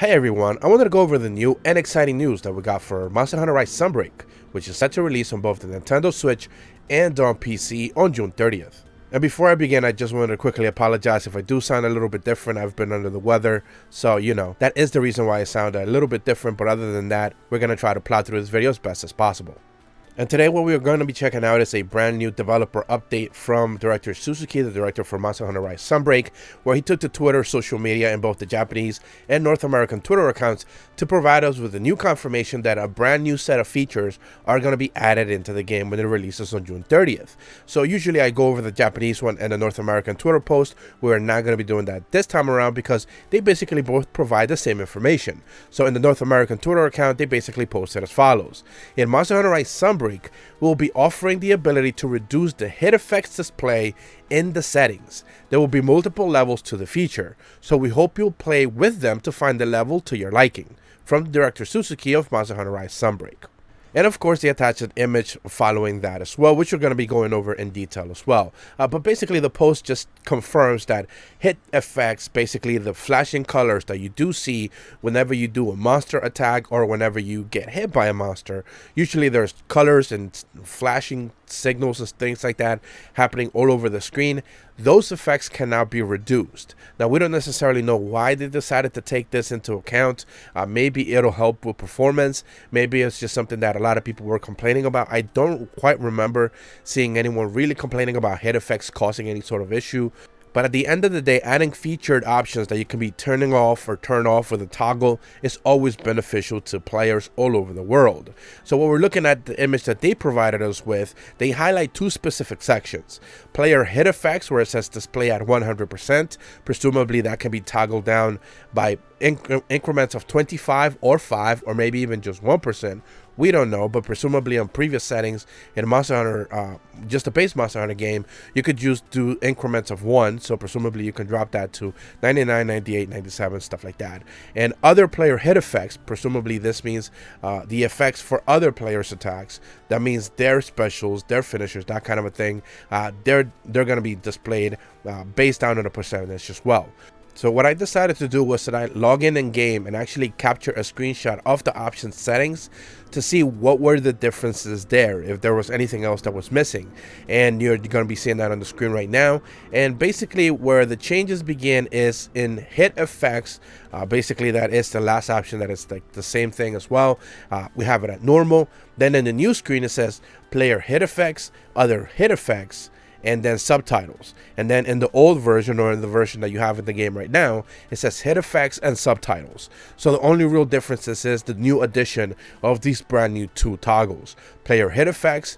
Hey everyone, I wanted to go over the new and exciting news that we got for Hunter Rise Sunbreak, which is set to release on both the Nintendo Switch and on PC on June 30th. And before I begin, I just wanted to quickly apologize if I do sound a little bit different. I've been under the weather, so that is the reason why I sound a little bit different, but other than that, we're going to try to plow through this video as best as possible. And today what we're going to be checking out is a brand new developer update from director Suzuki, the director for Hunter Rise Sunbreak, where he took to Twitter, social media, and both the Japanese and North American Twitter accounts to provide us with a new confirmation that a brand new set of features are going to be added into the game when it releases on June 30th. So usually I go over the Japanese one and the North American Twitter post. We're not going to be doing that this time around because they basically both provide the same information. So in the North American Twitter account, they basically posted as follows. In Hunter Rise Sunbreak, we'll be offering the ability to reduce the hit effects display in the settings. There will be multiple levels to the feature, so we hope you'll play with them to find the level to your liking. From director Suzuki of Hunter Rise Sunbreak. And of course, they attached an image following that as well, which we're going to be going over in detail as well. But basically, the post just confirms that hit effects, basically the flashing colors that you do see whenever you do a monster attack or whenever you get hit by a monster. Usually there's colors and flashing signals and things like that happening all over the screen. Those effects can now be reduced. Now, we don't necessarily know why they decided to take this into account. Maybe it'll help with performance. Maybe it's just something that a lot of people were complaining about. I don't quite remember seeing anyone really complaining about hit effects causing any sort of issue. But at the end of the day, adding featured options that you can be turning off or turn off with a toggle is always beneficial to players all over the world. So when we're looking at the image that they provided us with, they highlight two specific sections. Player hit effects, where it says display at 100%. Presumably that can be toggled down by increments of 25 or 5 or maybe even just 1%. We don't know, but presumably on previous settings in Monster Hunter, just a base Monster Hunter game, you could just do increments of 1, so presumably you can drop that to 99, 98, 97, stuff like that. And other player hit effects, presumably this means the effects for other players' attacks. That means their specials, their finishers, that kind of a thing. They're going to be displayed based down on a percentage as well. So what I decided to do was that I log in game and actually capture a screenshot of the options settings to see what were the differences there, if there was anything else that was missing. And you're going to be seeing that on the screen right now. And basically where the changes begin is in hit effects. Basically that is the last option, that is like the same thing as well. We have it at normal. Then in the new screen it says player hit effects, other hit effects, and then subtitles. And then in the old version, or in the version that you have in the game right now, it says hit effects and subtitles. So the only real difference is the new addition of these brand new two toggles. Player hit effects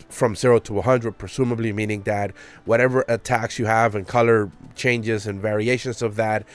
from 0 to 100, presumably meaning that whatever attacks you have and color changes and variations of that,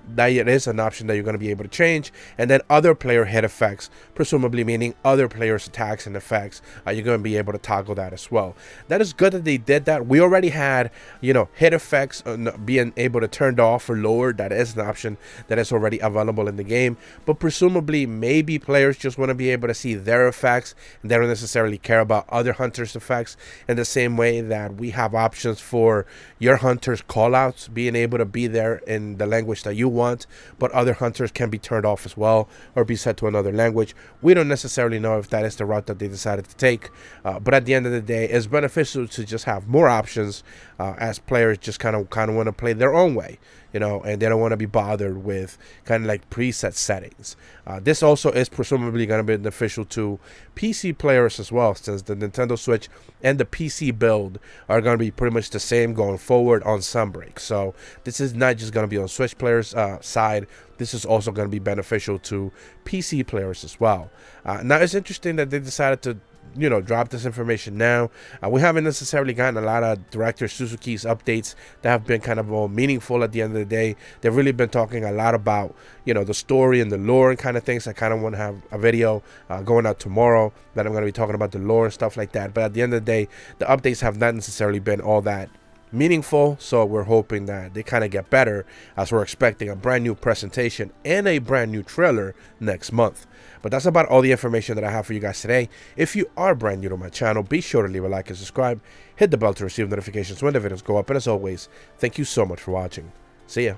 that it is an option that you're going to be able to change. And then other player hit effects, presumably meaning other players' attacks and effects, you're going to be able to toggle that as well. That is good that they did that. We already had, hit effects being able to turned off or lowered. That is an option that is already available in the game. But presumably, maybe players just want to be able to see their effects, and they don't necessarily care about other hunters' effects, in the same way that we have options for your hunters' callouts being able to be there in the language that you want, but other hunters can be turned off as well or be set to another language. We don't necessarily know if that is the route that they decided to take, but at the end of the day, it's beneficial to just have more options as players just kind of want to play their own way, and they don't want to be bothered with kind of like preset settings. This also is presumably going to be beneficial to PC players as well, since the Nintendo Switch and the PC build are going to be pretty much the same going forward on Sunbreak. So this is not just going to be on Switch players side. This is also going to be beneficial to PC players as well. Now it's interesting that they decided to drop this information now. We haven't necessarily gotten a lot of director Suzuki's updates that have been kind of all meaningful at the end of the day. They've really been talking a lot about the story and the lore and kind of things. I kind of want to have a video going out tomorrow that I'm going to be talking about the lore and stuff like that. But at the end of the day, the updates have not necessarily been all that meaningful, so we're hoping that they kind of get better, as we're expecting a brand new presentation and a brand new trailer next month. But that's about all the information that I have for you guys today. If you are brand new to my channel, be sure to leave a like and subscribe, hit the bell to receive notifications when the videos go up, and as always, thank you so much for watching. See ya.